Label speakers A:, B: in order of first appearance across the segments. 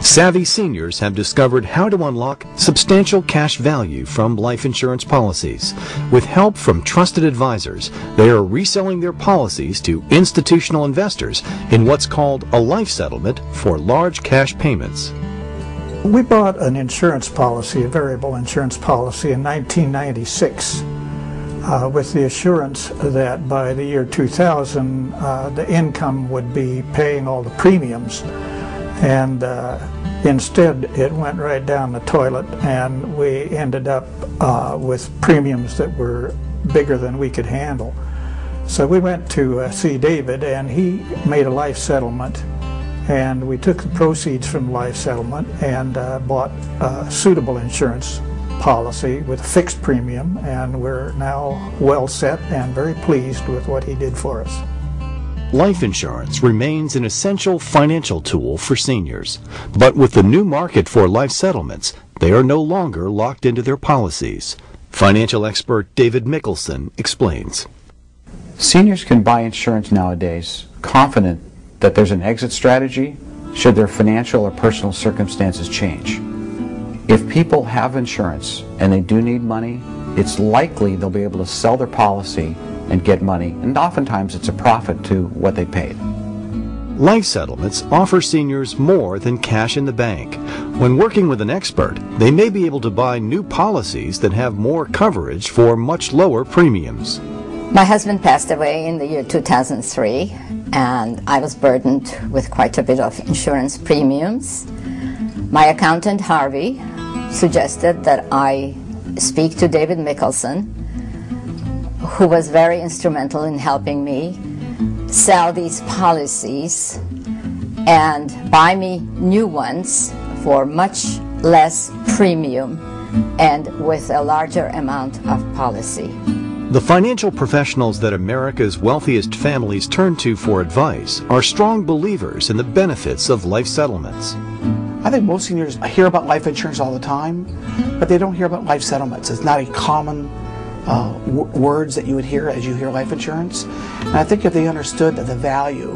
A: Savvy seniors have discovered how to unlock substantial cash value from life insurance policies. With help from trusted advisors, they are reselling their policies to institutional investors in what's called a life settlement for large cash payments.
B: We bought an insurance policy, a variable insurance policy, in 1996 with the assurance that by the year 2000 the income would be paying all the premiums. And instead it went right down the toilet, and we ended up with premiums that were bigger than we could handle. So we went to see David, and he made a life settlement, and we took the proceeds from the life settlement and bought a suitable insurance policy with a fixed premium, and we're now well set and very pleased with what he did for us.
A: Life insurance remains an essential financial tool for seniors, but with the new market for life settlements, they are no longer locked into their policies. Financial expert David Mickelson explains.
C: Seniors can buy insurance nowadays confident that there's an exit strategy should their financial or personal circumstances change. If people have insurance and they do need money, it's likely they'll be able to sell their policy and get money, and oftentimes it's a profit to what they paid.
A: Life settlements offer seniors more than cash in the bank. When working with an expert, they may be able to buy new policies that have more coverage for much lower premiums.
D: My husband passed away in the year 2003, and I was burdened with quite a bit of insurance premiums. My accountant, Harvey, suggested that I speak to David Mickelson, who was very instrumental in helping me sell these policies and buy me new ones for much less premium and with a larger amount of policy.
A: The financial professionals that America's wealthiest families turn to for advice are strong believers in the benefits of life settlements.
E: I think most seniors hear about life insurance all the time, but they don't hear about life settlements. It's not a common words that you would hear as you hear life insurance. And I think if they understood that the value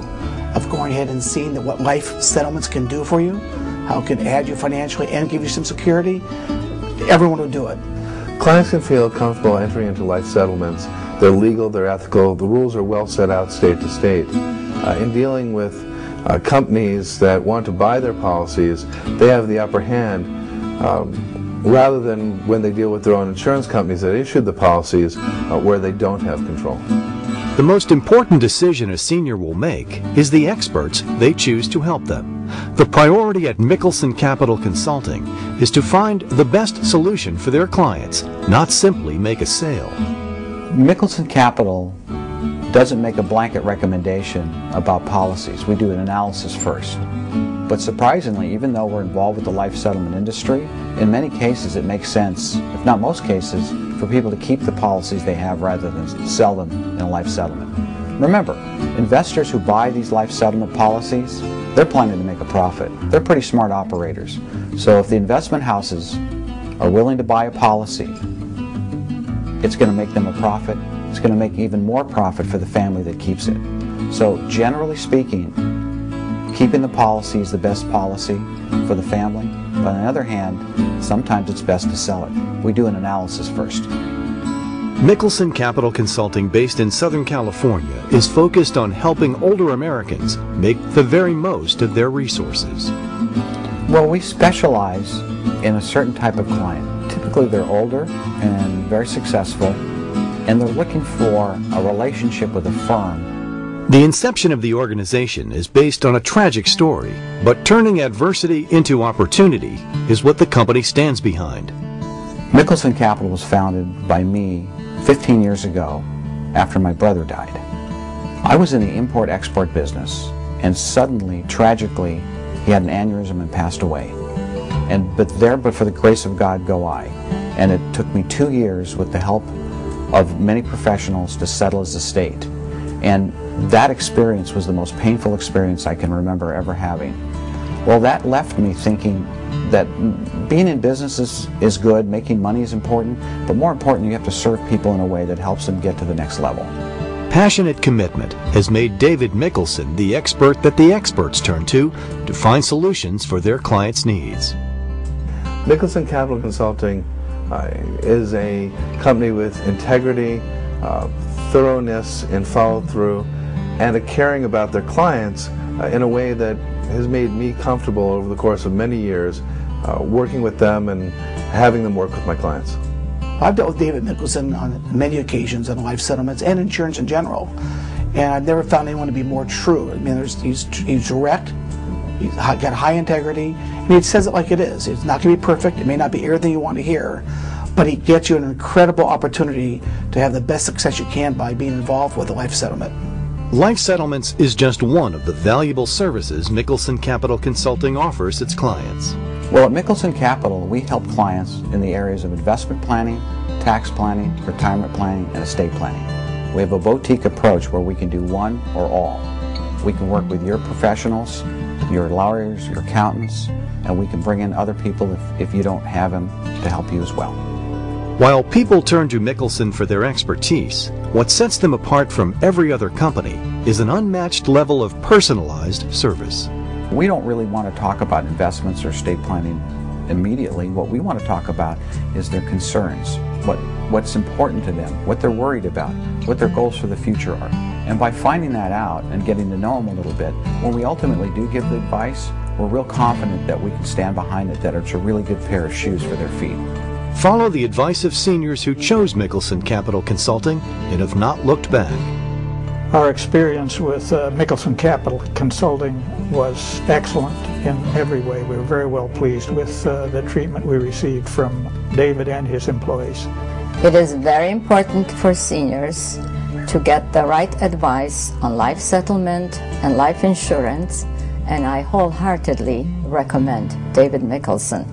E: of going ahead and seeing that what life settlements can do for you, how it can add you financially and give you some security, everyone would do it.
F: Clients can feel comfortable entering into life settlements. They're legal, they're ethical, the rules are well set out state to state. In dealing with companies that want to buy their policies, they have the upper hand rather than when they deal with their own insurance companies that issued the policies where they don't have control.
A: The most important decision a senior will make is the experts they choose to help them. The priority at Mickelson Capital Consulting is to find the best solution for their clients, not simply make a sale.
C: Mickelson Capital doesn't make a blanket recommendation about policies. We do an analysis first. But surprisingly, even though we're involved with the life settlement industry, in many cases it makes sense, if not most cases, for people to keep the policies they have rather than sell them in a life settlement. Remember, investors who buy these life settlement policies, they're planning to make a profit. They're pretty smart operators. So if the investment houses are willing to buy a policy, it's going to make them a profit. It's going to make even more profit for the family that keeps it. So generally speaking, keeping the policy is the best policy for the family, but on the other hand, sometimes it's best to sell it. We do an analysis first.
A: Mickelson Capital Consulting, based in Southern California, is focused on helping older Americans make the very most of their resources.
C: Well, we specialize in a certain type of client. Typically they're older and very successful, and they're looking for a relationship with a firm.
A: The inception of the organization is based on a tragic story, but turning adversity into opportunity is what the company stands behind.
C: Mickelson Capital was founded by me 15 years ago after my brother died. I was in the import-export business, and suddenly, tragically, he had an aneurysm and passed away. But for the grace of God go I. And it took me 2 years with the help of many professionals to settle his estate. And that experience was the most painful experience I can remember ever having. Well, that left me thinking that being in business is good, making money is important, but more important, you have to serve people in a way that helps them get to the next level.
A: passionate commitment has made David Mickelson the expert that the experts turn to find solutions for their clients' needs.
F: Mickelson Capital Consulting is a company with integrity, thoroughness and follow-through, and a caring about their clients in a way that has made me comfortable over the course of many years working with them and having them work with my clients.
E: I've dealt with David Mickelson on many occasions on life settlements and insurance in general, and I've never found anyone to be more true. I mean, he's direct, he's got high integrity, and he says it like it is. It's not going to be perfect, it may not be everything you want to hear, but he gets you an incredible opportunity to have the best success you can by being involved with a life settlement.
A: Life settlements is just one of the valuable services Mickelson Capital Consulting offers its clients.
C: Well, at Mickelson Capital, we help clients in the areas of investment planning, tax planning, retirement planning, and estate planning. We have a boutique approach where we can do one or all. We can work with your professionals, your lawyers, your accountants, and we can bring in other people if you don't have them to help you as well.
A: While people turn to Mickelson for their expertise, what sets them apart from every other company is an unmatched level of personalized service.
C: We don't really want to talk about investments or estate planning immediately. What we want to talk about is their concerns, what's important to them, what they're worried about, what their goals for the future are. And by finding that out and getting to know them a little bit, when we ultimately do give the advice, we're real confident that we can stand behind it, that it's a really good pair of shoes for their feet.
A: Follow the advice of seniors who chose Mickelson Capital Consulting and have not looked back.
B: Our experience with Mickelson Capital Consulting was excellent in every way. We were very well pleased with the treatment we received from David and his employees.
D: It is very important for seniors to get the right advice on life settlement and life insurance, and I wholeheartedly recommend David Mickelson.